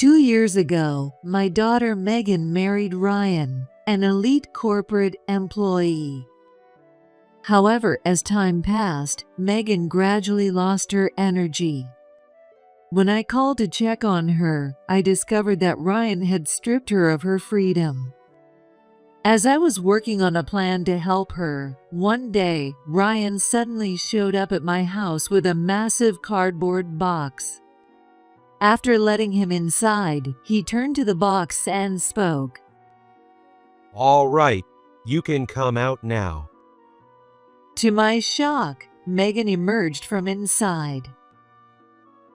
2 years ago, my daughter Megan married Ryan, an elite corporate employee. However, as time passed, Megan gradually lost her energy. When I called to check on her, I discovered that Ryan had stripped her of her freedom. As I was working on a plan to help her, one day, Ryan suddenly showed up at my house with a massive cardboard box. After letting him inside, he turned to the box and spoke. "All right, you can come out now." To my shock, Megan emerged from inside.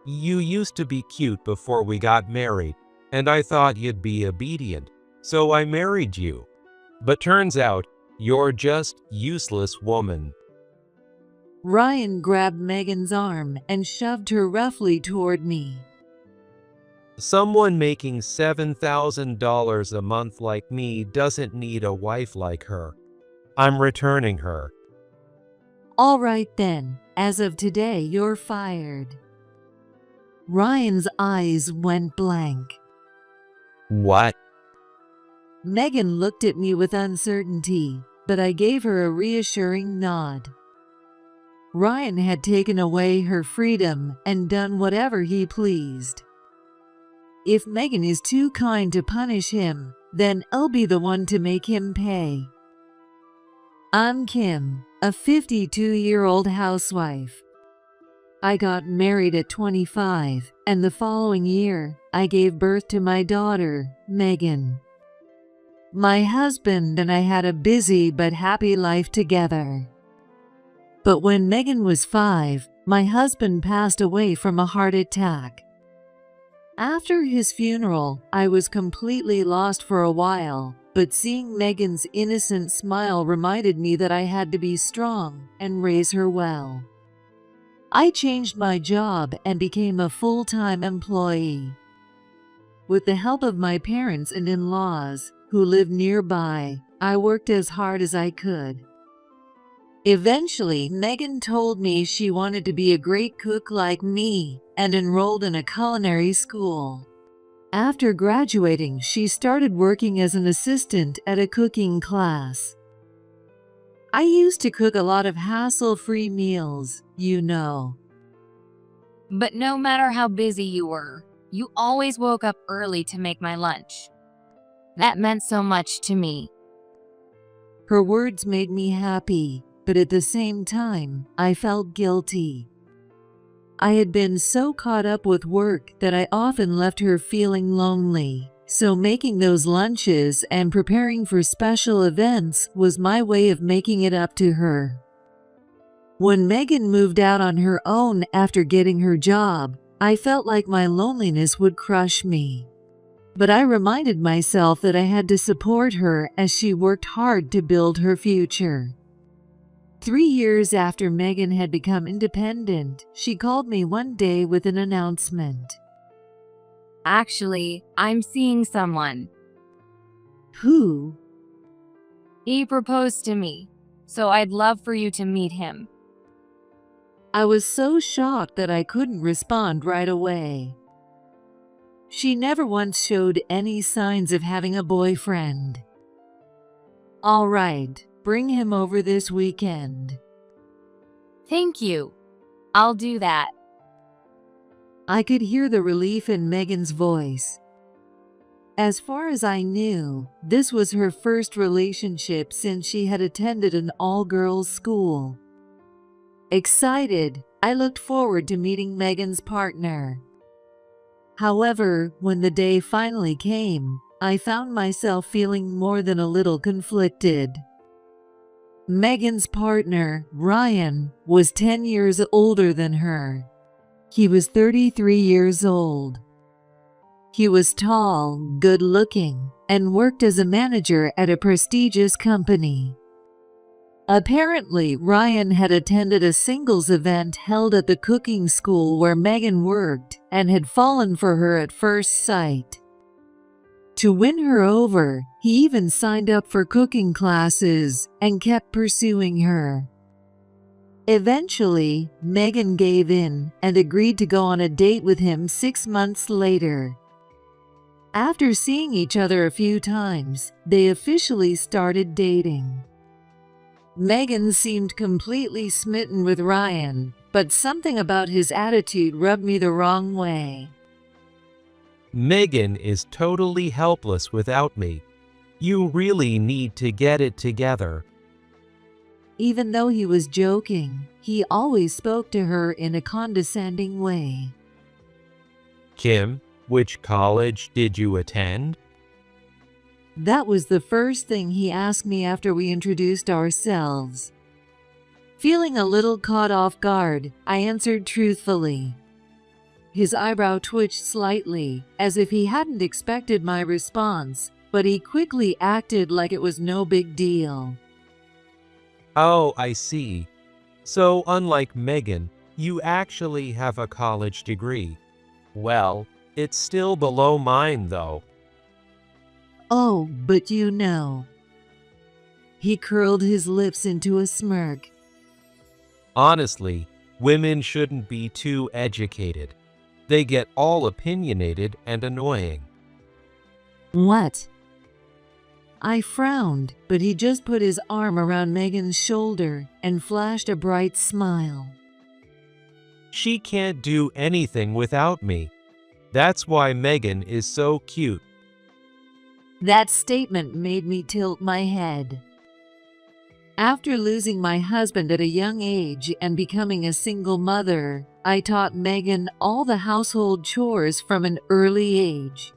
"You used to be cute before we got married, and I thought you'd be obedient, so I married you. But turns out, you're just useless woman." Ryan grabbed Megan's arm and shoved her roughly toward me. "Someone making $7,000 a month like me doesn't need a wife like her. I'm returning her." All right then, as of today you're fired. Ryan's eyes went blank. "What?" Megan looked at me with uncertainty, but I gave her a reassuring nod. Ryan had taken away her freedom and done whatever he pleased. If Megan is too kind to punish him, then I'll be the one to make him pay. I'm Kim, a 52-year-old housewife. I got married at 25, and the following year, I gave birth to my daughter, Megan. My husband and I had a busy but happy life together. But when Megan was 5, my husband passed away from a heart attack. After his funeral, I was completely lost for a while, but seeing Megan's innocent smile reminded me that I had to be strong and raise her well. I changed my job and became a full-time employee. With the help of my parents and in-laws, who lived nearby, I worked as hard as I could. Eventually, Megan told me she wanted to be a great cook like me and enrolled in a culinary school. After graduating, she started working as an assistant at a cooking class. I used to cook a lot of hassle-free meals, you know. But no matter how busy you were, you always woke up early to make my lunch. That meant so much to me. Her words made me happy, but at the same time, I felt guilty. I had been so caught up with work that I often left her feeling lonely, so making those lunches and preparing for special events was my way of making it up to her. When Megan moved out on her own after getting her job, I felt like my loneliness would crush me. But I reminded myself that I had to support her as she worked hard to build her future. 3 years after Megan had become independent, she called me one day with an announcement. Actually, I'm seeing someone. Who? He proposed to me, so I'd love for you to meet him. I was so shocked that I couldn't respond right away. She never once showed any signs of having a boyfriend. All right, bring him over this weekend. Thank you. I'll do that. I could hear the relief in Megan's voice. As far as I knew, this was her first relationship since she had attended an all-girls school. Excited, I looked forward to meeting Megan's partner. However, when the day finally came, I found myself feeling more than a little conflicted. Megan's partner, Ryan, was 10 years older than her. He was 33 years old. He was tall, good-looking, and worked as a manager at a prestigious company. Apparently, Ryan had attended a singles event held at the cooking school where Megan worked and had fallen for her at first sight. To win her over, he even signed up for cooking classes and kept pursuing her. Eventually, Megan gave in and agreed to go on a date with him 6 months later. After seeing each other a few times, they officially started dating. Megan seemed completely smitten with Ryan, but something about his attitude rubbed me the wrong way. Megan is totally helpless without me. You really need to get it together. Even though he was joking, he always spoke to her in a condescending way. Kim, which college did you attend? That was the first thing he asked me after we introduced ourselves. Feeling a little caught off guard, I answered truthfully. His eyebrow twitched slightly, as if he hadn't expected my response, but he quickly acted like it was no big deal. Oh, I see. So unlike Megan, you actually have a college degree. Well, it's still below mine though. Oh, but you know. He curled his lips into a smirk. Honestly, women shouldn't be too educated. They get all opinionated and annoying. What? I frowned, but he just put his arm around Megan's shoulder and flashed a bright smile. She can't do anything without me. That's why Megan is so cute. That statement made me tilt my head. After losing my husband at a young age and becoming a single mother, I taught Megan all the household chores from an early age.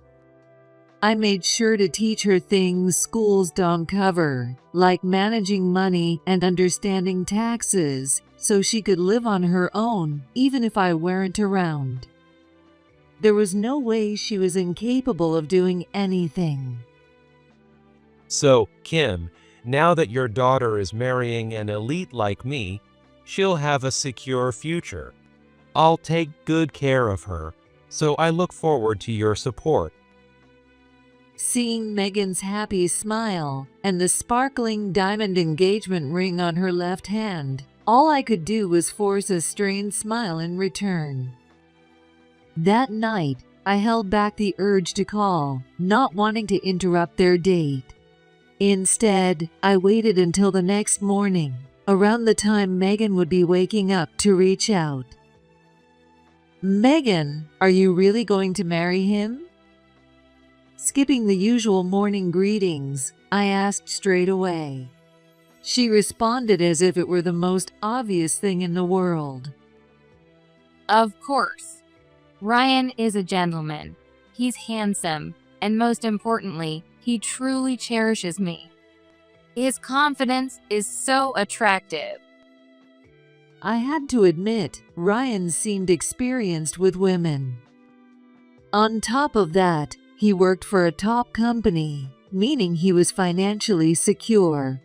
I made sure to teach her things schools don't cover, like managing money and understanding taxes, so she could live on her own, even if I weren't around. There was no way she was incapable of doing anything. So, Kim, now that your daughter is marrying an elite like me, she'll have a secure future. I'll take good care of her, so I look forward to your support. Seeing Megan's happy smile and the sparkling diamond engagement ring on her left hand, all I could do was force a strained smile in return. That night, I held back the urge to call, not wanting to interrupt their date. Instead, I waited until the next morning, around the time Megan would be waking up, to reach out. Megan, are you really going to marry him? Skipping the usual morning greetings, I asked straight away. She responded as if it were the most obvious thing in the world. Of course. Ryan is a gentleman. He's handsome, and most importantly, he truly cherishes me. His confidence is so attractive. I had to admit, Ryan seemed experienced with women. On top of that, he worked for a top company, meaning he was financially secure.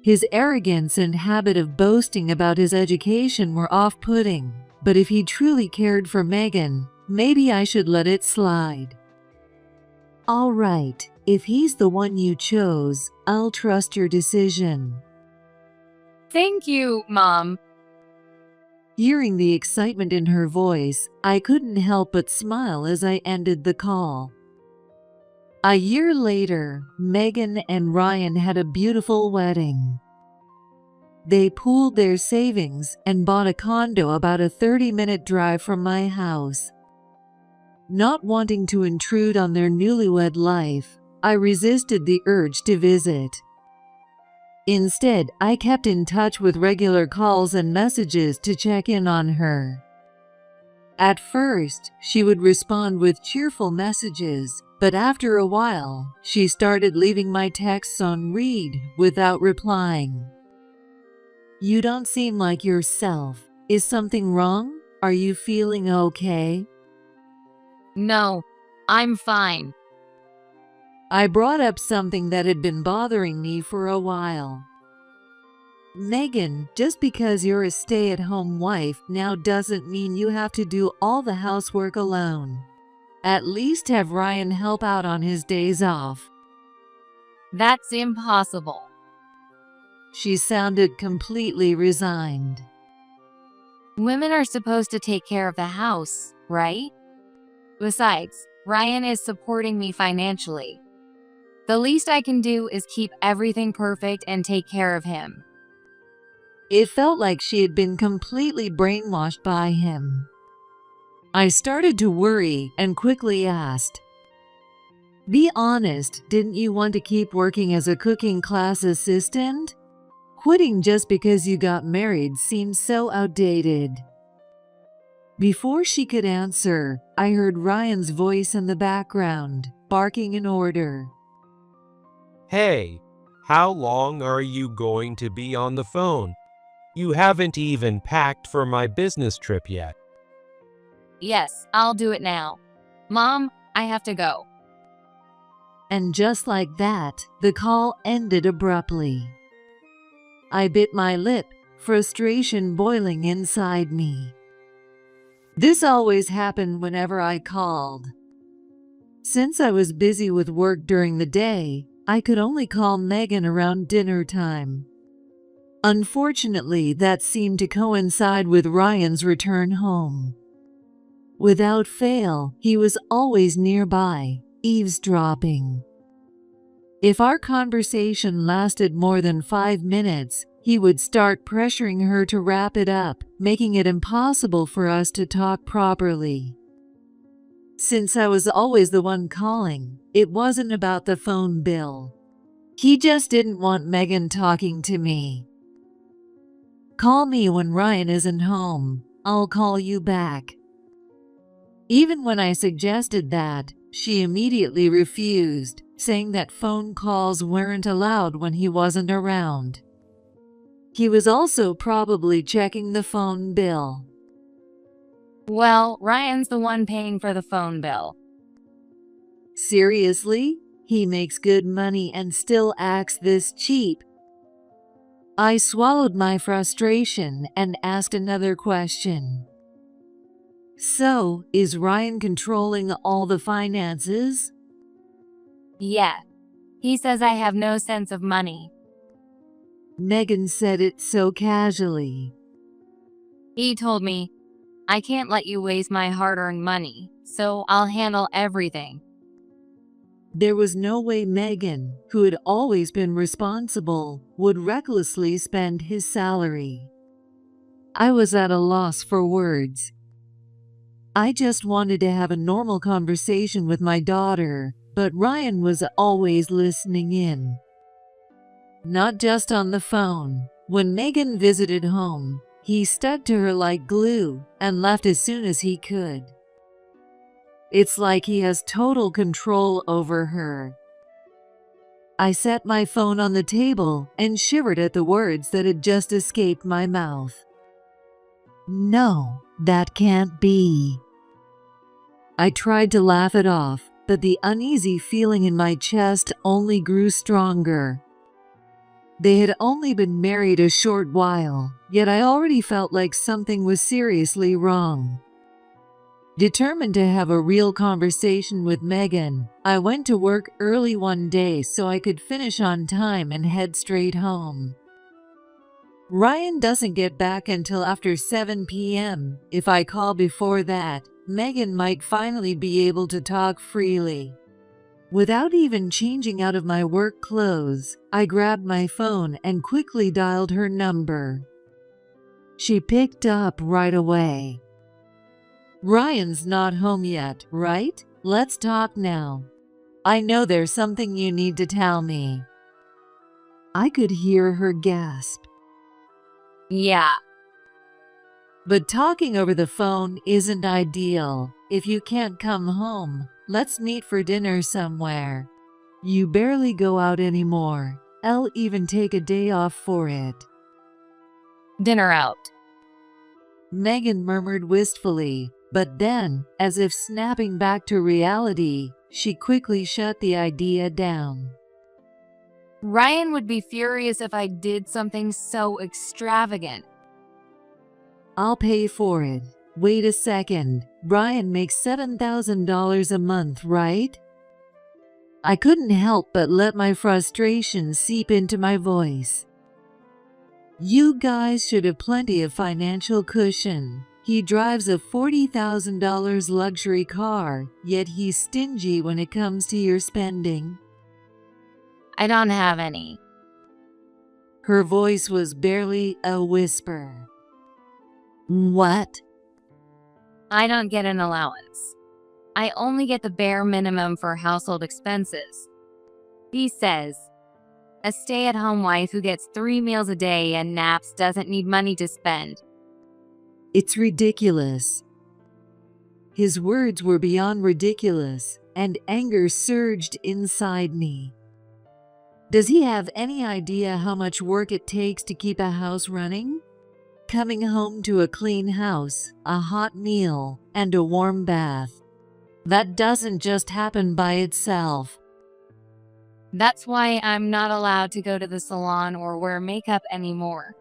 His arrogance and habit of boasting about his education were off-putting, but if he truly cared for Megan, maybe I should let it slide. All right, if he's the one you chose, I'll trust your decision. Thank you, Mom. Hearing the excitement in her voice, I couldn't help but smile as I ended the call. A year later, Megan and Ryan had a beautiful wedding. They pooled their savings and bought a condo about a 30-minute drive from my house. Not wanting to intrude on their newlywed life, I resisted the urge to visit. Instead, I kept in touch with regular calls and messages to check in on her. At first, she would respond with cheerful messages, but after a while, she started leaving my texts on read without replying. You don't seem like yourself. Is something wrong? Are you feeling okay? No, I'm fine. I brought up something that had been bothering me for a while. Megan, just because you're a stay-at-home wife now doesn't mean you have to do all the housework alone. At least have Ryan help out on his days off. That's impossible. She sounded completely resigned. Women are supposed to take care of the house, right? Besides, Ryan is supporting me financially. The least I can do is keep everything perfect and take care of him. It felt like she had been completely brainwashed by him. I started to worry and quickly asked, "Be honest, didn't you want to keep working as a cooking class assistant? Quitting just because you got married seems so outdated." Before she could answer, I heard Ryan's voice in the background, barking an order. Hey, how long are you going to be on the phone? You haven't even packed for my business trip yet. Yes, I'll do it now. Mom, I have to go. And just like that, the call ended abruptly. I bit my lip, frustration boiling inside me. This always happened whenever I called. Since I was busy with work during the day, I could only call Megan around dinner time. Unfortunately, that seemed to coincide with Ryan's return home. Without fail, he was always nearby, eavesdropping. If our conversation lasted more than 5 minutes, he would start pressuring her to wrap it up, making it impossible for us to talk properly. Since I was always the one calling, it wasn't about the phone bill. He just didn't want Megan talking to me. "Call me when Ryan isn't home. I'll call you back." Even when I suggested that, she immediately refused, saying that phone calls weren't allowed when he wasn't around. He was also probably checking the phone bill. Well, Ryan's the one paying for the phone bill. Seriously? He makes good money and still acts this cheap. I swallowed my frustration and asked another question. "So, is Ryan controlling all the finances?" Yeah. He says I have no sense of money. Megan said it so casually. He told me, I can't let you waste my hard-earned money, so I'll handle everything. There was no way Megan, who had always been responsible, would recklessly spend his salary. I was at a loss for words. I just wanted to have a normal conversation with my daughter, but Ryan was always listening in. Not just on the phone. When Megan visited home, he stuck to her like glue and left as soon as he could. It's like he has total control over her. I set my phone on the table and shivered at the words that had just escaped my mouth. No, that can't be. I tried to laugh it off, but the uneasy feeling in my chest only grew stronger. They had only been married a short while, yet I already felt like something was seriously wrong. Determined to have a real conversation with Megan, I went to work early one day so I could finish on time and head straight home. Ryan doesn't get back until after 7 p.m. If I call before that, Megan might finally be able to talk freely. Without even changing out of my work clothes, I grabbed my phone and quickly dialed her number. She picked up right away. "Ryan's not home yet, right? Let's talk now. I know there's something you need to tell me." I could hear her gasp. Yeah. But talking over the phone isn't ideal. If you can't come home, let's meet for dinner somewhere. You barely go out anymore. I'll even take a day off for it. Dinner out. Megan murmured wistfully, but then, as if snapping back to reality, she quickly shut the idea down. Ryan would be furious if I did something so extravagant. I'll pay for it. Wait a second. Ryan makes $7,000 a month, right? I couldn't help but let my frustration seep into my voice. You guys should have plenty of financial cushion. He drives a $40,000 luxury car, yet he's stingy when it comes to your spending. I don't have any. Her voice was barely a whisper. What? I don't get an allowance. I only get the bare minimum for household expenses. He says, a stay-at-home wife who gets 3 meals a day and naps doesn't need money to spend. It's ridiculous. His words were beyond ridiculous, and anger surged inside me. Does he have any idea how much work it takes to keep a house running? Coming home to a clean house, a hot meal, and a warm bath. That doesn't just happen by itself. That's why I'm not allowed to go to the salon or wear makeup anymore.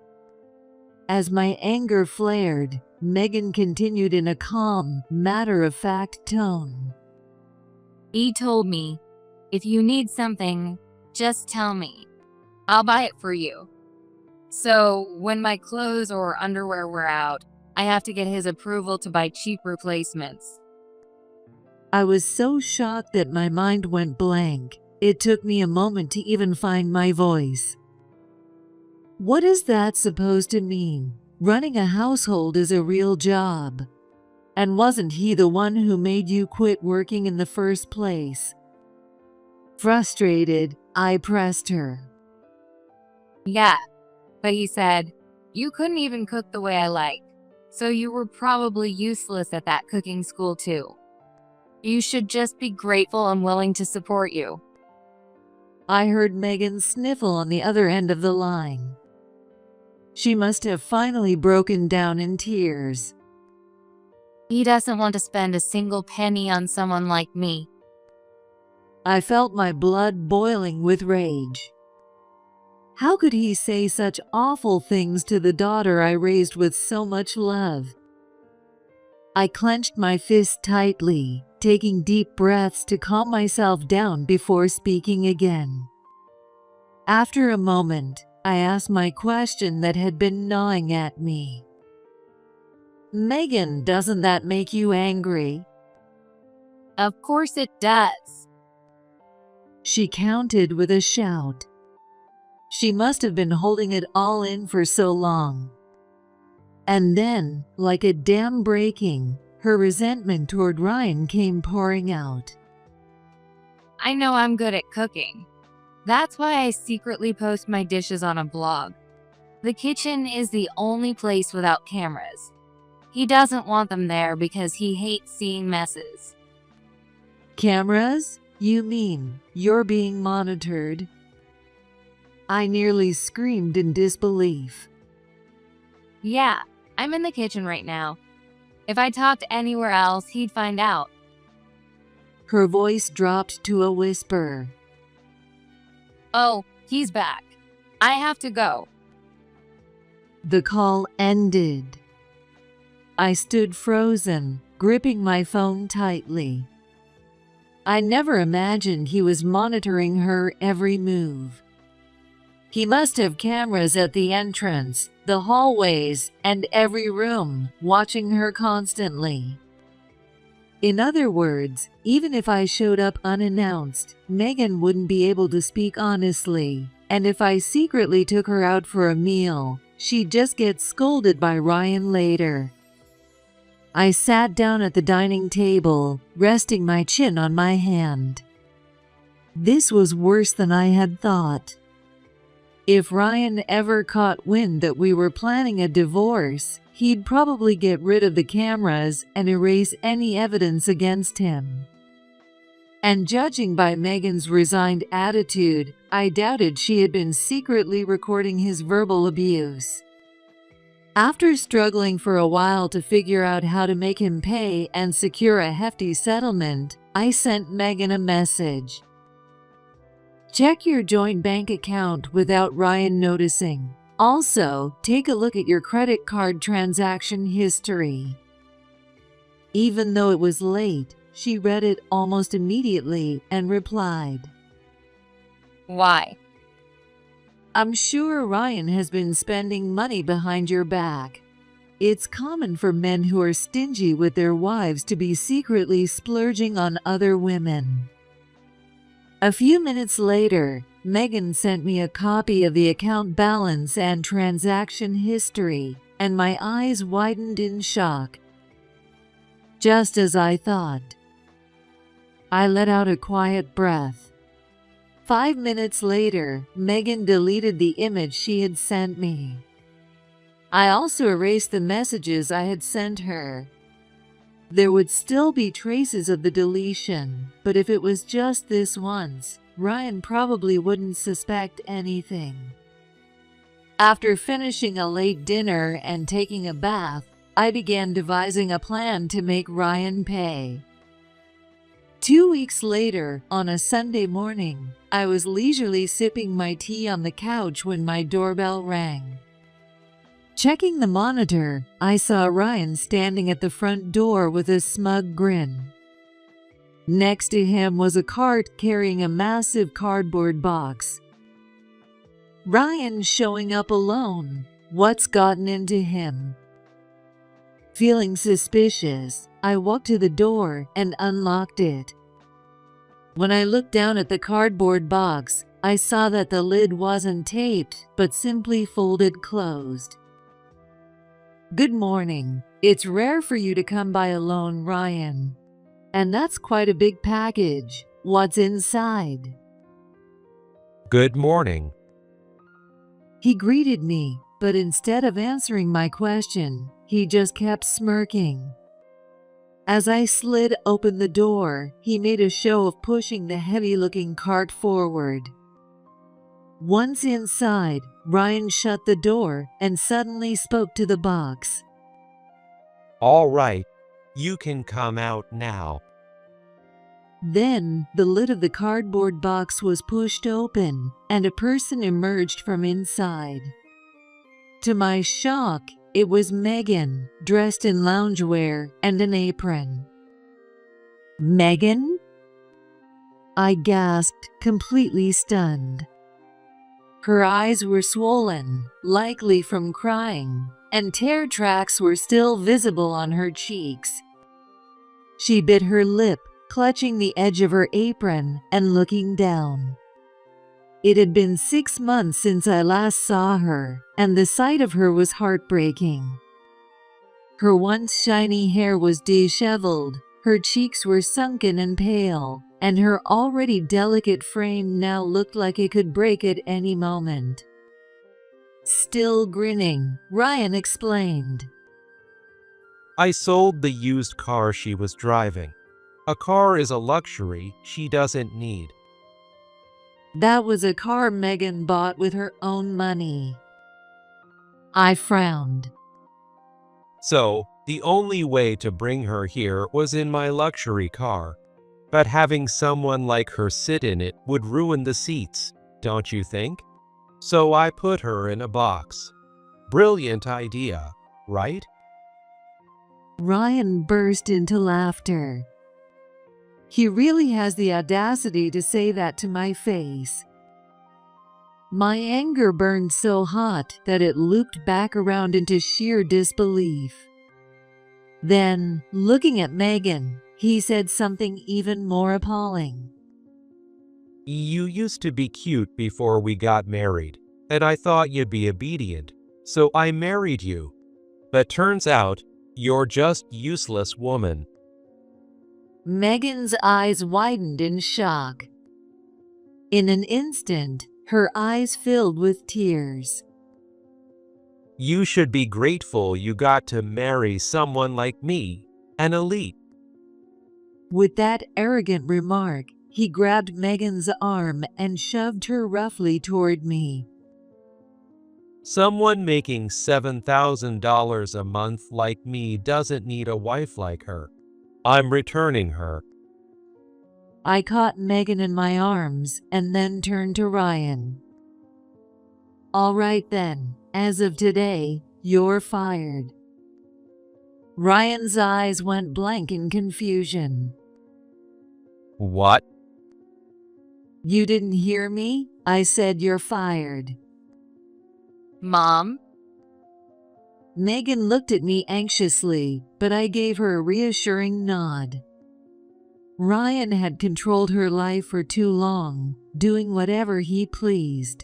As my anger flared, Megan continued in a calm, matter-of-fact tone. He told me, if you need something, just tell me. I'll buy it for you. So, when my clothes or underwear wear out, I have to get his approval to buy cheap replacements. I was so shocked that my mind went blank. It took me a moment to even find my voice. What is that supposed to mean? Running a household is a real job. And wasn't he the one who made you quit working in the first place? Frustrated, I pressed her. Yeah, but he said, you couldn't even cook the way I like, so you were probably useless at that cooking school too. You should just be grateful I'm willing to support you. I heard Megan sniffle on the other end of the line. She must have finally broken down in tears. He doesn't want to spend a single penny on someone like me. I felt my blood boiling with rage. How could he say such awful things to the daughter I raised with so much love? I clenched my fist tightly, taking deep breaths to calm myself down before speaking again. After a moment, I asked my question that had been gnawing at me. Megan, doesn't that make you angry? Of course it does. She countered with a shout. She must have been holding it all in for so long. And then, like a dam breaking, her resentment toward Ryan came pouring out. I know I'm good at cooking. That's why I secretly post my dishes on a blog. The kitchen is the only place without cameras. He doesn't want them there because he hates seeing messes. Cameras? You mean you're being monitored? I nearly screamed in disbelief. Yeah, I'm in the kitchen right now. If I talked anywhere else, he'd find out. Her voice dropped to a whisper. Oh, he's back. I have to go. The call ended. I stood frozen, gripping my phone tightly. I never imagined he was monitoring her every move. He must have cameras at the entrance, the hallways, and every room, watching her constantly. In other words, even if I showed up unannounced, Megan wouldn't be able to speak honestly, and if I secretly took her out for a meal, she'd just get scolded by Ryan later. I sat down at the dining table, resting my chin on my hand. This was worse than I had thought. If Ryan ever caught wind that we were planning a divorce, he'd probably get rid of the cameras and erase any evidence against him. And judging by Megan's resigned attitude, I doubted she had been secretly recording his verbal abuse. After struggling for a while to figure out how to make him pay and secure a hefty settlement, I sent Megan a message. Check your joint bank account without Ryan noticing. Also, take a look at your credit card transaction history. Even though it was late, she read it almost immediately and replied, Why? I'm sure Ryan has been spending money behind your back. It's common for men who are stingy with their wives to be secretly splurging on other women. A few minutes later, Megan sent me a copy of the account balance and transaction history, and my eyes widened in shock. Just as I thought. I let out a quiet breath. 5 minutes later, Megan deleted the image she had sent me. I also erased the messages I had sent her. There would still be traces of the deletion, but if it was just this once, Ryan probably wouldn't suspect anything. After finishing a late dinner and taking a bath, I began devising a plan to make Ryan pay. 2 weeks later, on a Sunday morning, I was leisurely sipping my tea on the couch when my doorbell rang. Checking the monitor, I saw Ryan standing at the front door with a smug grin. Next to him was a cart carrying a massive cardboard box. Ryan showing up alone. What's gotten into him? Feeling suspicious, I walked to the door and unlocked it. When I looked down at the cardboard box, I saw that the lid wasn't taped, but simply folded closed. Good morning. It's rare for you to come by alone, Ryan. And that's quite a big package. What's inside? Good morning. He greeted me, but instead of answering my question, he just kept smirking. As I slid open the door, he made a show of pushing the heavy-looking cart forward. Once inside, Ryan shut the door and suddenly spoke to the box. All right, you can come out now. Then, the lid of the cardboard box was pushed open, and a person emerged from inside. To my shock, it was Megan, dressed in loungewear and an apron. Megan? I gasped, completely stunned. Her eyes were swollen, likely from crying, and tear tracks were still visible on her cheeks. She bit her lip, clutching the edge of her apron and looking down. It had been 6 months since I last saw her, and the sight of her was heartbreaking. Her once shiny hair was disheveled, her cheeks were sunken and pale, and her already delicate frame now looked like it could break at any moment. Still grinning, Ryan explained. I sold the used car she was driving. A car is a luxury she doesn't need. That was a car Megan bought with her own money. I frowned. So, the only way to bring her here was in my luxury car. But having someone like her sit in it would ruin the seats, don't you think? So I put her in a box. Brilliant idea, right? Ryan burst into laughter. He really has the audacity to say that to my face. My anger burned so hot that it looped back around into sheer disbelief. Then, looking at Megan, he said something even more appalling. You used to be cute before we got married, and I thought you'd be obedient, so I married you. But turns out, you're just useless woman. Megan's eyes widened in shock. In an instant, her eyes filled with tears. You should be grateful you got to marry someone like me, an elite. With that arrogant remark, he grabbed Megan's arm and shoved her roughly toward me. Someone making $7,000 a month like me doesn't need a wife like her. I'm returning her. I caught Megan in my arms and then turned to Ryan. All right then, as of today, you're fired. Ryan's eyes went blank in confusion. What? You didn't hear me? I said you're fired. Mom? Megan looked at me anxiously, but I gave her a reassuring nod. Ryan had controlled her life for too long, doing whatever he pleased.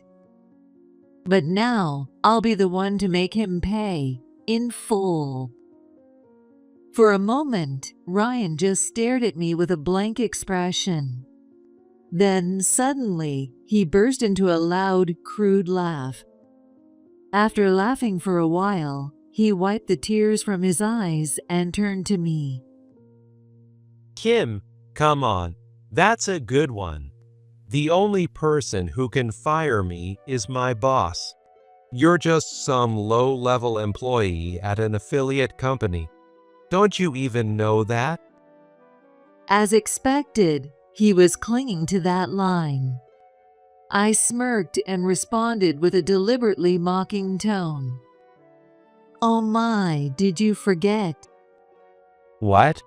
But now, I'll be the one to make him pay, in full. For a moment, Ryan just stared at me with a blank expression. Then, suddenly, he burst into a loud, crude laugh. After laughing for a while, he wiped the tears from his eyes and turned to me. Kim, come on, that's a good one. The only person who can fire me is my boss. You're just some low-level employee at an affiliate company. Don't you even know that? As expected, he was clinging to that line. I smirked and responded with a deliberately mocking tone. Oh my, did you forget? What?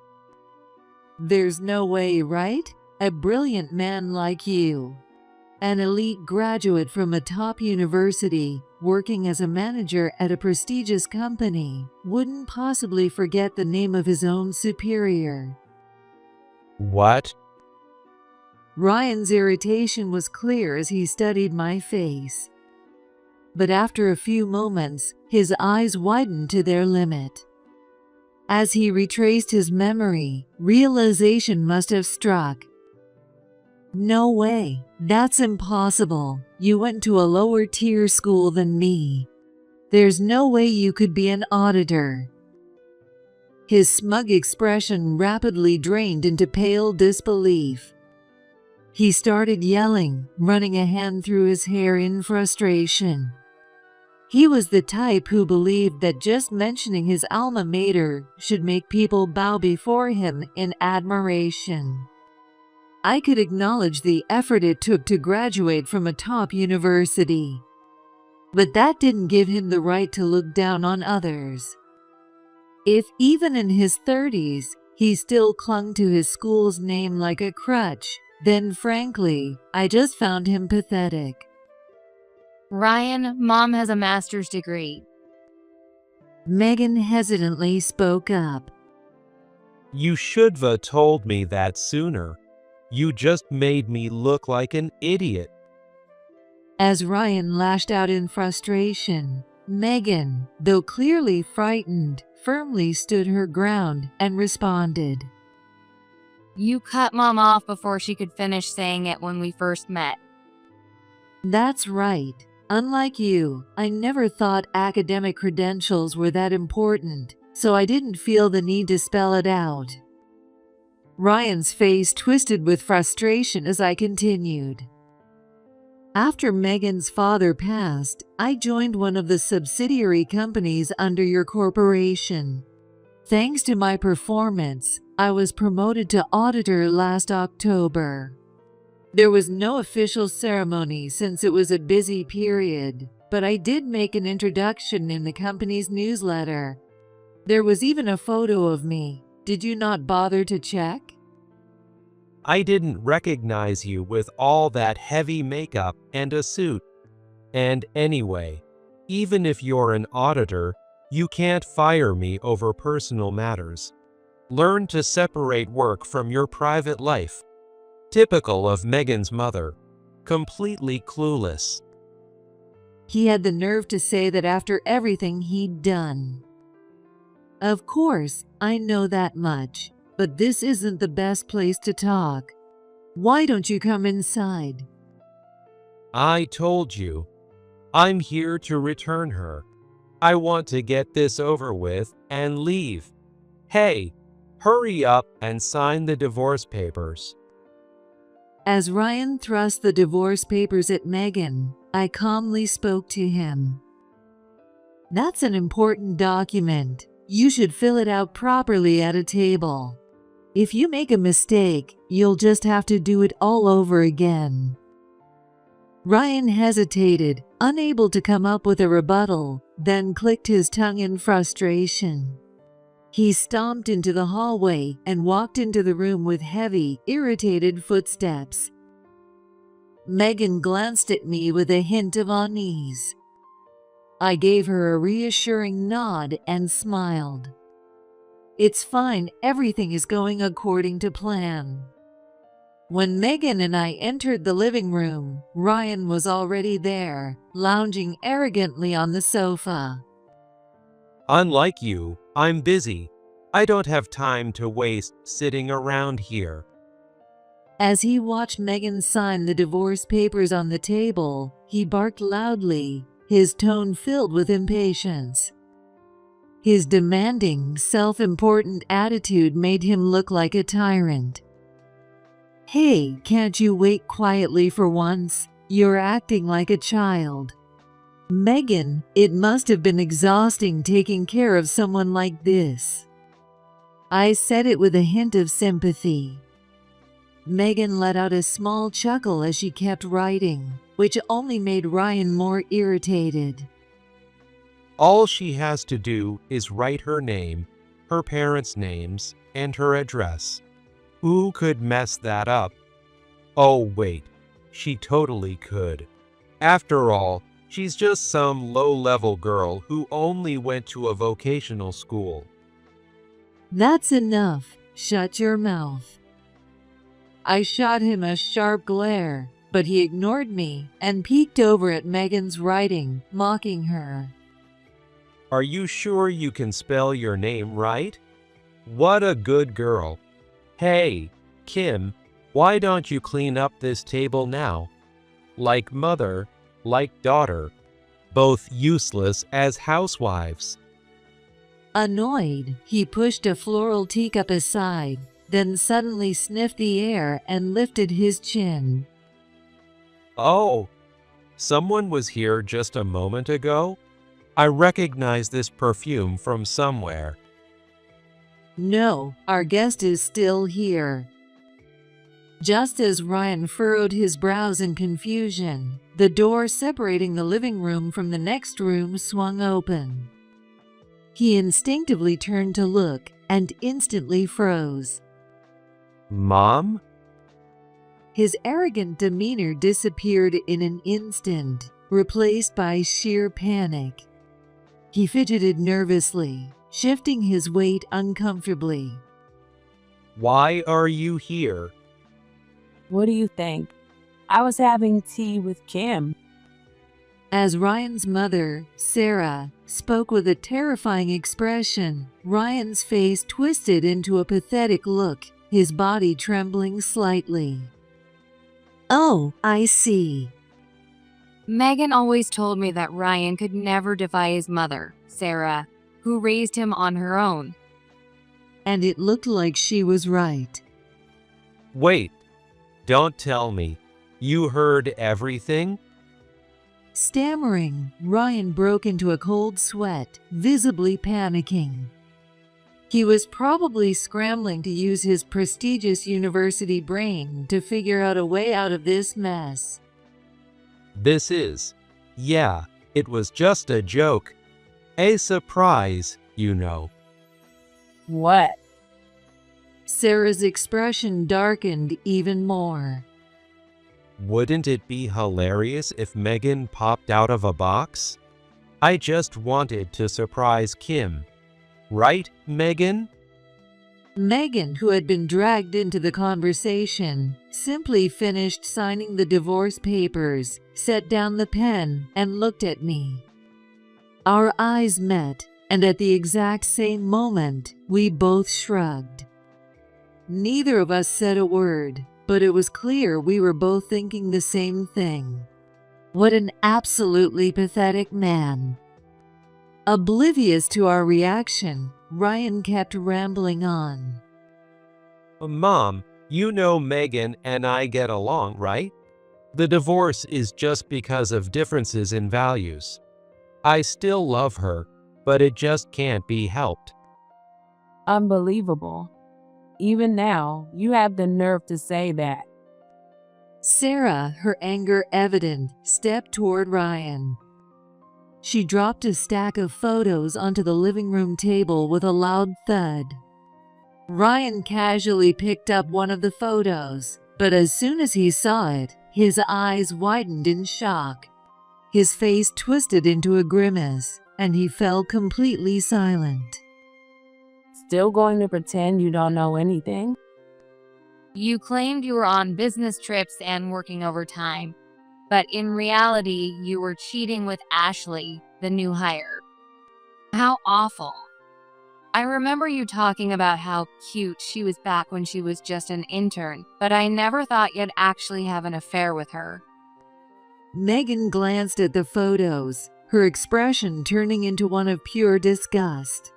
There's no way, right? A brilliant man like you, an elite graduate from a top university, working as a manager at a prestigious company, wouldn't possibly forget the name of his own superior. What? Ryan's irritation was clear as he studied my face. But after a few moments, his eyes widened to their limit. As he retraced his memory, realization must have struck. No way, that's impossible. You went to a lower tier school than me. There's no way you could be an auditor. His smug expression rapidly drained into pale disbelief. He started yelling, running a hand through his hair in frustration. He was the type who believed that just mentioning his alma mater should make people bow before him in admiration. I could acknowledge the effort it took to graduate from a top university. But that didn't give him the right to look down on others. If even in his 30s, he still clung to his school's name like a crutch, then frankly, I just found him pathetic. Ryan, Mom has a master's degree. Megan hesitantly spoke up. You should've told me that sooner. You just made me look like an idiot. As Ryan lashed out in frustration, Megan, though clearly frightened, firmly stood her ground and responded. You cut Mom off before she could finish saying it when we first met. That's right. Unlike you, I never thought academic credentials were that important, so I didn't feel the need to spell it out. Ryan's face twisted with frustration as I continued. After Megan's father passed, I joined one of the subsidiary companies under your corporation. Thanks to my performance, I was promoted to auditor last October. There was no official ceremony since it was a busy period, but I did make an introduction in the company's newsletter. There was even a photo of me. Did you not bother to check? I didn't recognize you with all that heavy makeup and a suit. And anyway, even if you're an auditor, you can't fire me over personal matters. Learn to separate work from your private life. Typical of Megan's mother. Completely clueless. He had the nerve to say that after everything he'd done. Of course, I know that much, but this isn't the best place to talk. Why don't you come inside? I told you. I'm here to return her. I want to get this over with and leave. Hey, hurry up and sign the divorce papers. As Ryan thrust the divorce papers at Megan, I calmly spoke to him. That's an important document. You should fill it out properly at a table. If you make a mistake, you'll just have to do it all over again. Ryan hesitated, unable to come up with a rebuttal, then clicked his tongue in frustration. He stomped into the hallway and walked into the room with heavy, irritated footsteps. Megan glanced at me with a hint of unease. I gave her a reassuring nod and smiled. It's fine, everything is going according to plan. When Megan and I entered the living room, Ryan was already there, lounging arrogantly on the sofa. Unlike you, I'm busy. I don't have time to waste sitting around here. As he watched Megan sign the divorce papers on the table, he barked loudly, his tone filled with impatience. His demanding, self-important attitude made him look like a tyrant. Hey, can't you wait quietly for once? You're acting like a child. Megan, it must have been exhausting taking care of someone like this. I said it with a hint of sympathy. Megan let out a small chuckle as she kept writing, which only made Ryan more irritated. All she has to do is write her name, her parents' names, and her address. Who could mess that up? Oh wait, she totally could. After all, she's just some low-level girl who only went to a vocational school. That's enough. Shut your mouth. I shot him a sharp glare, but he ignored me and peeked over at Megan's writing, mocking her. Are you sure you can spell your name right? What a good girl. Hey, Kim, why don't you clean up this table now? Like mother, like daughter, both useless as housewives. Annoyed, he pushed a floral teacup aside, then suddenly sniffed the air and lifted his chin. Oh, someone was here just a moment ago? I recognize this perfume from somewhere. No, our guest is still here. Just as Ryan furrowed his brows in confusion, the door separating the living room from the next room swung open. He instinctively turned to look and instantly froze. Mom? His arrogant demeanor disappeared in an instant, replaced by sheer panic. He fidgeted nervously, shifting his weight uncomfortably. Why are you here? What do you think? I was having tea with Kim. As Ryan's mother, Sarah, spoke with a terrifying expression, Ryan's face twisted into a pathetic look, his body trembling slightly. Oh, I see. Megan always told me that Ryan could never defy his mother, Sarah, who raised him on her own. And it looked like she was right. Wait, don't tell me. You heard everything? Stammering, Ryan broke into a cold sweat, visibly panicking. He was probably scrambling to use his prestigious university brain to figure out a way out of this mess. Yeah, it was just a joke. A surprise, you know. What? Sarah's expression darkened even more. Wouldn't it be hilarious if Megan popped out of a box? I just wanted to surprise Kim. Right, Megan? Megan, who had been dragged into the conversation, simply finished signing the divorce papers, set down the pen, and looked at me. Our eyes met, and at the exact same moment, we both shrugged. Neither of us said a word, but it was clear we were both thinking the same thing. What an absolutely pathetic man. Oblivious to our reaction, Ryan kept rambling on. Mom, you know Megan and I get along, right? The divorce is just because of differences in values. I still love her, but it just can't be helped. Unbelievable. Even now, you have the nerve to say that. Sarah, her anger evident, stepped toward Ryan. She dropped a stack of photos onto the living room table with a loud thud. Ryan casually picked up one of the photos, but as soon as he saw it, his eyes widened in shock. His face twisted into a grimace, and he fell completely silent. Still going to pretend you don't know anything? You claimed you were on business trips and working overtime, but in reality, you were cheating with Ashley, the new hire. How awful. I remember you talking about how cute she was back when she was just an intern, but I never thought you'd actually have an affair with her. Megan glanced at the photos, her expression turning into one of pure disgust.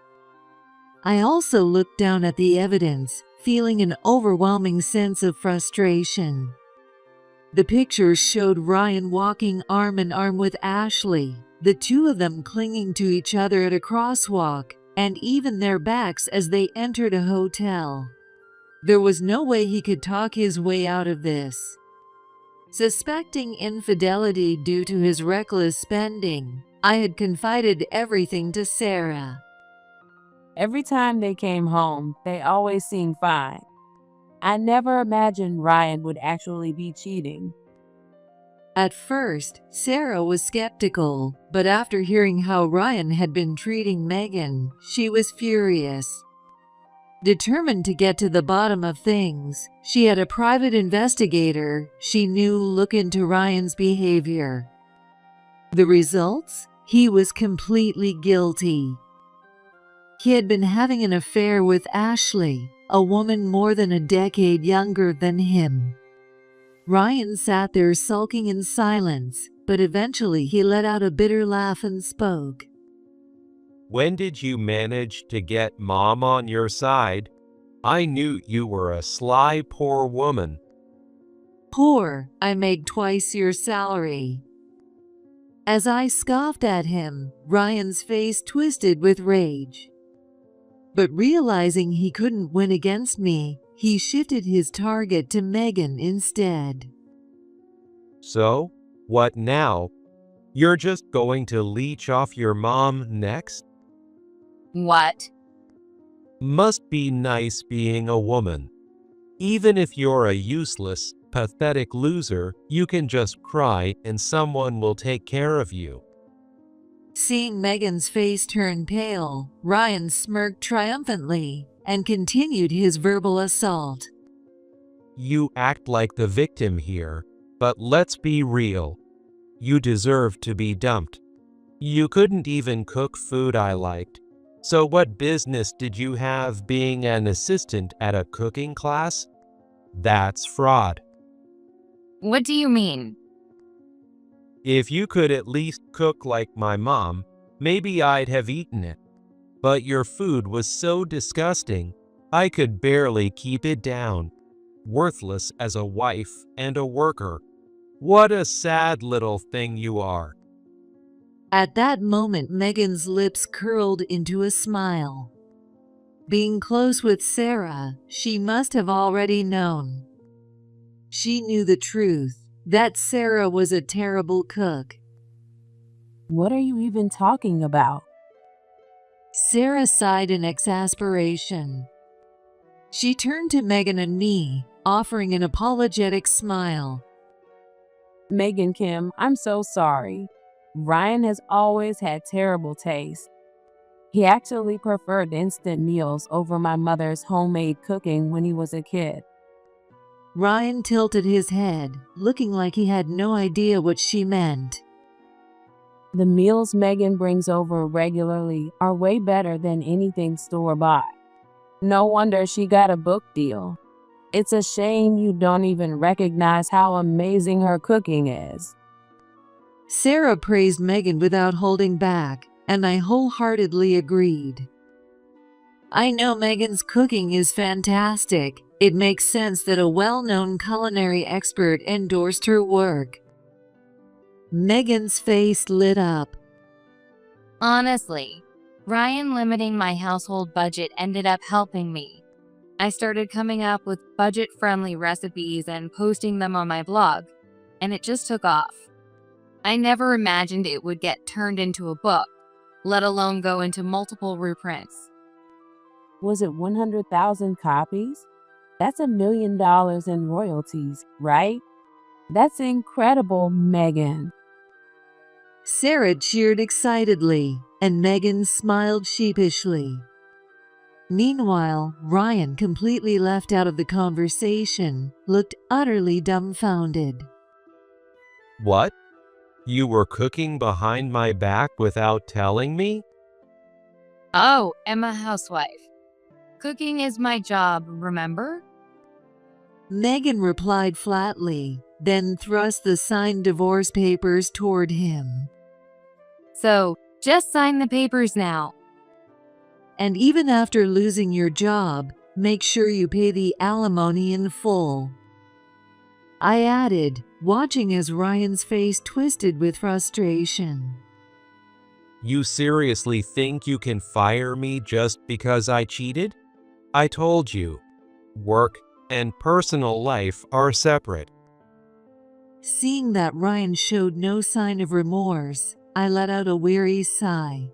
I also looked down at the evidence, feeling an overwhelming sense of frustration. The pictures showed Ryan walking arm in arm with Ashley, the two of them clinging to each other at a crosswalk, and even their backs as they entered a hotel. There was no way he could talk his way out of this. Suspecting infidelity due to his reckless spending, I had confided everything to Sarah. Every time they came home, they always seemed fine. I never imagined Ryan would actually be cheating. At first, Sarah was skeptical, but after hearing how Ryan had been treating Megan, she was furious. Determined to get to the bottom of things, she had a private investigator she knew look into Ryan's behavior. The results? He was completely guilty. He had been having an affair with Ashley, a woman more than a decade younger than him. Ryan sat there sulking in silence, but eventually he let out a bitter laugh and spoke. When did you manage to get Mom on your side? I knew you were a sly, poor woman. Poor, I make twice your salary. As I scoffed at him, Ryan's face twisted with rage. But realizing he couldn't win against me, he shifted his target to Megan instead. So, what now? You're just going to leech off your mom next? What? Must be nice being a woman. Even if you're a useless, pathetic loser, you can just cry and someone will take care of you. Seeing Megan's face turn pale, Ryan smirked triumphantly and continued his verbal assault. You act like the victim here, but let's be real. You deserve to be dumped. You couldn't even cook food I liked. So what business did you have being an assistant at a cooking class? That's fraud. What do you mean? If you could at least cook like my mom, maybe I'd have eaten it. But your food was so disgusting, I could barely keep it down. Worthless as a wife and a worker. What a sad little thing you are. At that moment, Megan's lips curled into a smile. Being close with Sarah, she must have already known. She knew the truth, that Sarah was a terrible cook. What are you even talking about? Sarah sighed in exasperation. She turned to Megan and me, offering an apologetic smile. Megan Kim, I'm so sorry. Ryan has always had terrible taste. He actually preferred instant meals over my mother's homemade cooking when he was a kid. Ryan tilted his head, looking like he had no idea what she meant. The meals Megan brings over regularly are way better than anything store-bought. No wonder she got a book deal. It's a shame you don't even recognize how amazing her cooking is. Sarah praised Megan without holding back, and I wholeheartedly agreed. I know Megan's cooking is fantastic. It makes sense that a well-known culinary expert endorsed her work. Megan's face lit up. Honestly, Ryan limiting my household budget ended up helping me. I started coming up with budget-friendly recipes and posting them on my blog, and it just took off. I never imagined it would get turned into a book, let alone go into multiple reprints. Was it 100,000 copies? That's $1 million in royalties, right? That's incredible, Megan. Sarah cheered excitedly, and Megan smiled sheepishly. Meanwhile, Ryan, completely left out of the conversation, looked utterly dumbfounded. What? You were cooking behind my back without telling me? Oh, I'm a housewife. Cooking is my job, remember? Megan replied flatly, then thrust the signed divorce papers toward him. So, just sign the papers now. And even after losing your job, make sure you pay the alimony in full. I added, watching as Ryan's face twisted with frustration. You seriously think you can fire me just because I cheated? I told you, work and personal life are separate. Seeing that Ryan showed no sign of remorse, I let out a weary sigh.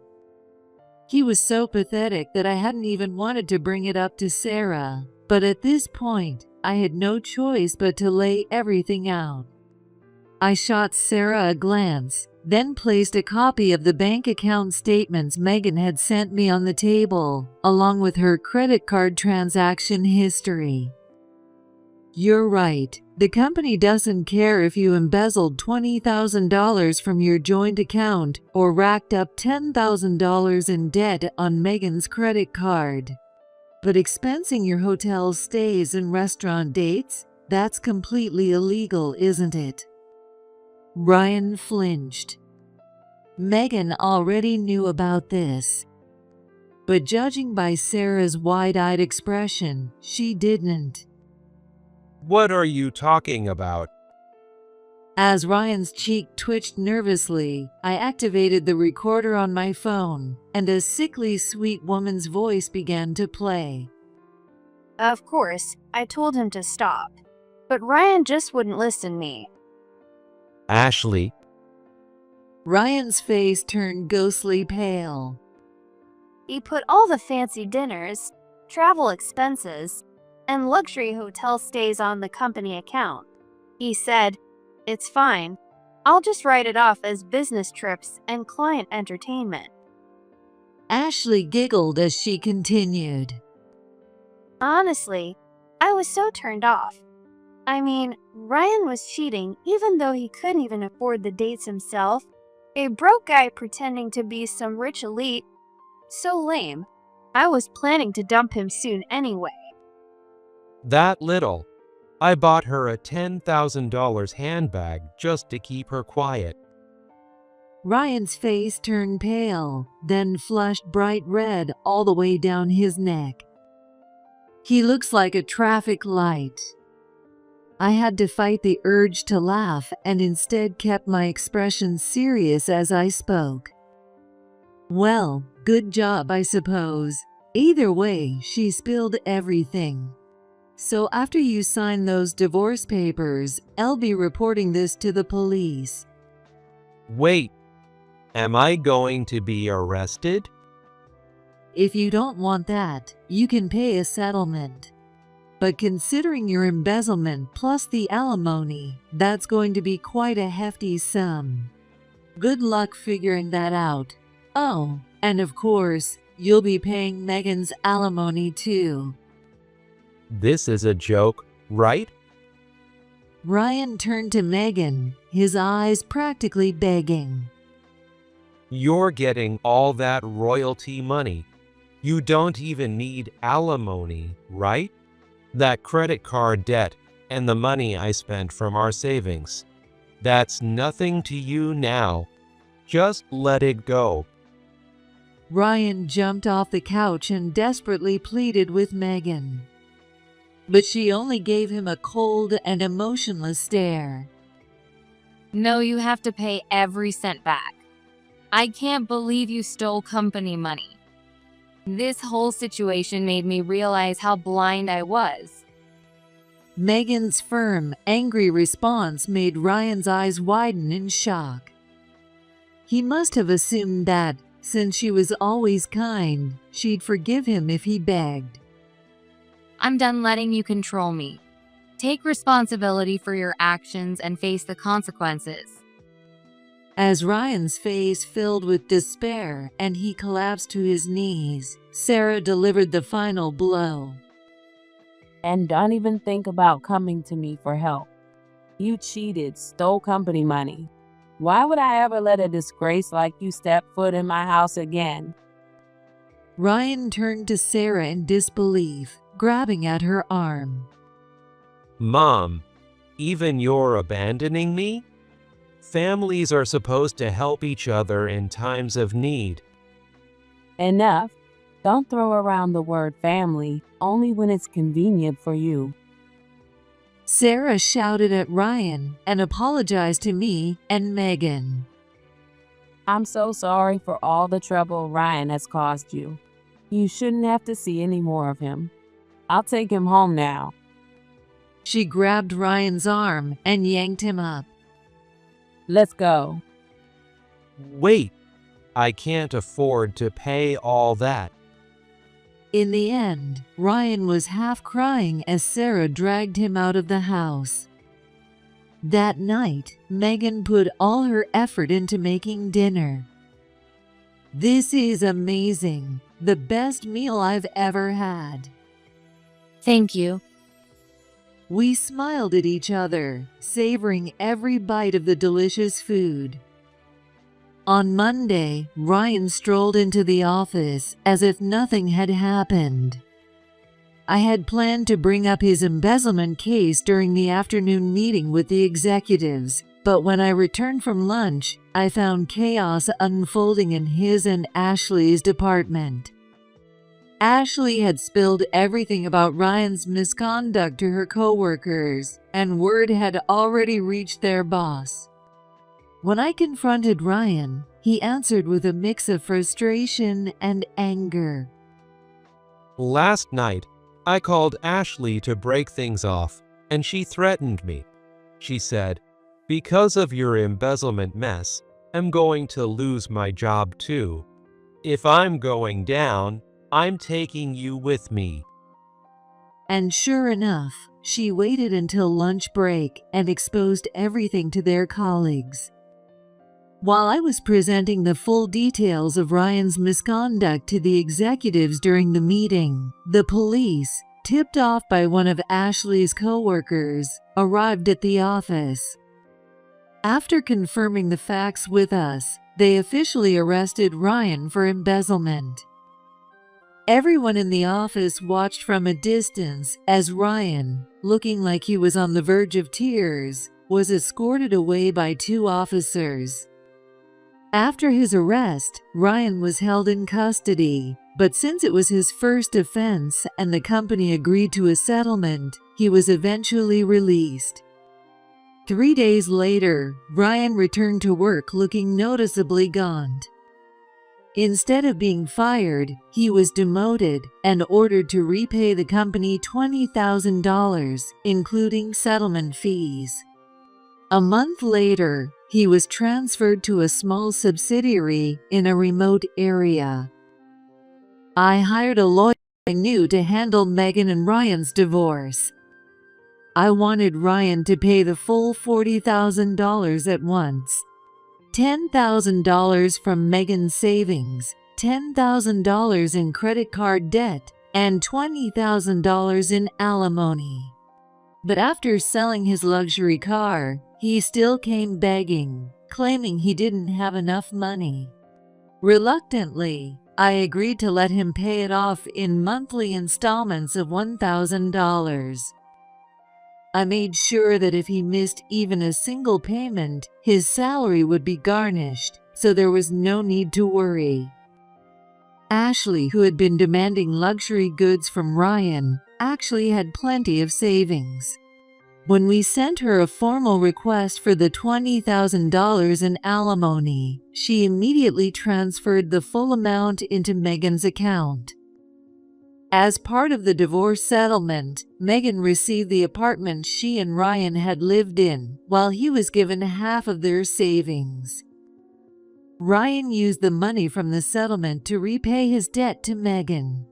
He was so pathetic that I hadn't even wanted to bring it up to Sarah, but at this point, I had no choice but to lay everything out. I shot Sarah a glance, then placed a copy of the bank account statements Megan had sent me on the table, along with her credit card transaction history. You're right. The company doesn't care if you embezzled $20,000 from your joint account or racked up $10,000 in debt on Megan's credit card. But expensing your hotel stays and restaurant dates, that's completely illegal, isn't it? Ryan flinched. Megan already knew about this. But judging by Sarah's wide-eyed expression, she didn't. What are you talking about? As Ryan's cheek twitched nervously, I activated the recorder on my phone, and a sickly sweet woman's voice began to play. Of course, I told him to stop, but Ryan just wouldn't listen to me. Ashley, Ryan's face turned ghostly pale. He put all the fancy dinners, travel expenses, and luxury hotel stays on the company account. He said, "It's fine. I'll just write it off as business trips and client entertainment." Ashley giggled as she continued. Honestly, I was so turned off. I mean, Ryan was cheating even though he couldn't even afford the dates himself. A broke guy pretending to be some rich elite. So lame. I was planning to dump him soon anyway. that little. I bought her a $10,000 handbag just to keep her quiet. Ryan's face turned pale, then flushed bright red all the way down his neck. He looks like a traffic light. I had to fight the urge to laugh and instead kept my expression serious as I spoke. Well, good job, I suppose. Either way, she spilled everything. So after you sign those divorce papers, I'll be reporting this to the police. Wait, am I going to be arrested? If you don't want that, you can pay a settlement. But considering your embezzlement plus the alimony, that's going to be quite a hefty sum. Good luck figuring that out. Oh, and of course, you'll be paying Megan's alimony too. This is a joke, right? Ryan turned to Megan, his eyes practically begging. You're getting all that royalty money. You don't even need alimony, right? That credit card debt and the money I spent from our savings. That's nothing to you now. Just let it go. Ryan jumped off the couch and desperately pleaded with Megan. But she only gave him a cold and emotionless stare. No, you have to pay every cent back. I can't believe you stole company money. This whole situation made me realize how blind I was. Megan's firm, angry response made Ryan's eyes widen in shock. He must have assumed that, since she was always kind, she'd forgive him if he begged. I'm done letting you control me. Take responsibility for your actions and face the consequences. As Ryan's face filled with despair and he collapsed to his knees, Sarah delivered the final blow. And don't even think about coming to me for help. You cheated, stole company money. Why would I ever let a disgrace like you step foot in my house again? Ryan turned to Sarah in disbelief, grabbing at her arm. Mom, even you're abandoning me? Families are supposed to help each other in times of need. Enough. Don't throw around the word family, only when it's convenient for you. Sarah shouted at Ryan and apologized to me and Megan. I'm so sorry for all the trouble Ryan has caused you. You shouldn't have to see any more of him. I'll take him home now. She grabbed Ryan's arm and yanked him up. Let's go. Wait, I can't afford to pay all that. In the end, Ryan was half crying as Sarah dragged him out of the house. That night, Megan put all her effort into making dinner. This is amazing. The best meal I've ever had. Thank you. We smiled at each other, savoring every bite of the delicious food. On Monday, Ryan strolled into the office as if nothing had happened. I had planned to bring up his embezzlement case during the afternoon meeting with the executives, but when I returned from lunch, I found chaos unfolding in his and Ashley's department. Ashley had spilled everything about Ryan's misconduct to her coworkers, and word had already reached their boss. When I confronted Ryan, he answered with a mix of frustration and anger. Last night, I called Ashley to break things off, and she threatened me. She said, "Because of your embezzlement mess, I'm going to lose my job too. If I'm going down, I'm taking you with me." And sure enough, she waited until lunch break and exposed everything to their colleagues. While I was presenting the full details of Ryan's misconduct to the executives during the meeting, the police, tipped off by one of Ashley's coworkers, arrived at the office. After confirming the facts with us, they officially arrested Ryan for embezzlement. Everyone in the office watched from a distance as Ryan, looking like he was on the verge of tears, was escorted away by 2 officers. After his arrest, Ryan was held in custody, but since it was his first offense and the company agreed to a settlement, he was eventually released. 3 days later, Ryan returned to work looking noticeably gaunt. Instead of being fired, he was demoted and ordered to repay the company $20,000, including settlement fees. A month later, he was transferred to a small subsidiary in a remote area. I hired a lawyer I knew to handle Megan and Ryan's divorce. I wanted Ryan to pay the full $40,000 at once. $10,000 from Megan's savings, $10,000 in credit card debt, and $20,000 in alimony. But after selling his luxury car, he still came begging, claiming he didn't have enough money. Reluctantly, I agreed to let him pay it off in monthly installments of $1,000. I made sure that if he missed even a single payment, his salary would be garnished, so there was no need to worry. Ashley, who had been demanding luxury goods from Ryan, actually had plenty of savings. When we sent her a formal request for the $20,000 in alimony, she immediately transferred the full amount into Megan's account. As part of the divorce settlement, Megan received the apartment she and Ryan had lived in, while he was given half of their savings. Ryan used the money from the settlement to repay his debt to Megan.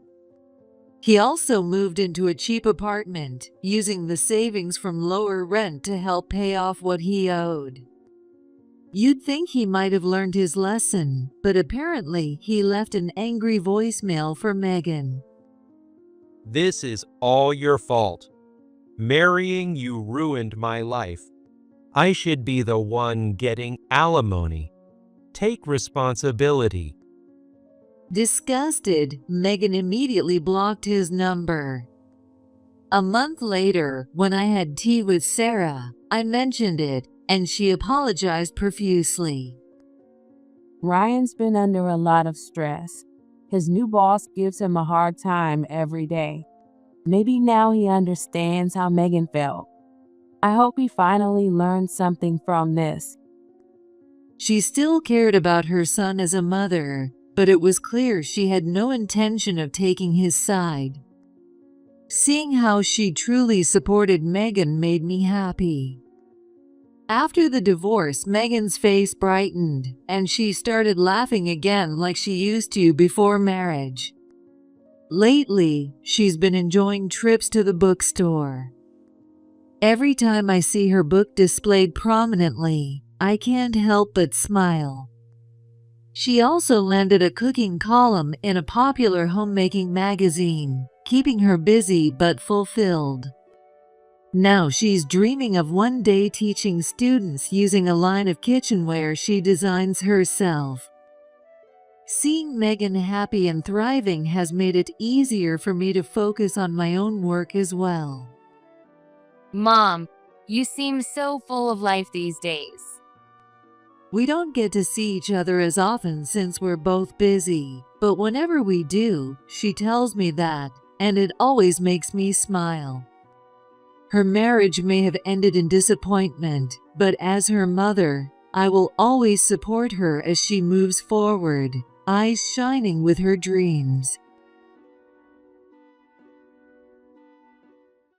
He also moved into a cheap apartment, using the savings from lower rent to help pay off what he owed. You'd think he might have learned his lesson, but apparently he left an angry voicemail for Megan. This is all your fault. Marrying you ruined my life. I should be the one getting alimony. Take responsibility. Disgusted, Megan immediately blocked his number. A month later, when I had tea with Sarah, I mentioned it, and she apologized profusely. Ryan's been under a lot of stress. His new boss gives him a hard time every day. Maybe now he understands how Megan felt. I hope he finally learned something from this. She still cared about her son as a mother, but it was clear she had no intention of taking his side. Seeing how she truly supported Megan made me happy. After the divorce, Megan's face brightened, and she started laughing again like she used to before marriage. Lately, she's been enjoying trips to the bookstore. Every time I see her book displayed prominently, I can't help but smile. She also landed a cooking column in a popular homemaking magazine, keeping her busy but fulfilled. Now she's dreaming of one day teaching students using a line of kitchenware she designs herself. Seeing Megan happy and thriving has made it easier for me to focus on my own work as well. Mom, you seem so full of life these days. We don't get to see each other as often since we're both busy, but whenever we do, she tells me that, and it always makes me smile. Her marriage may have ended in disappointment, but as her mother, I will always support her as she moves forward, eyes shining with her dreams.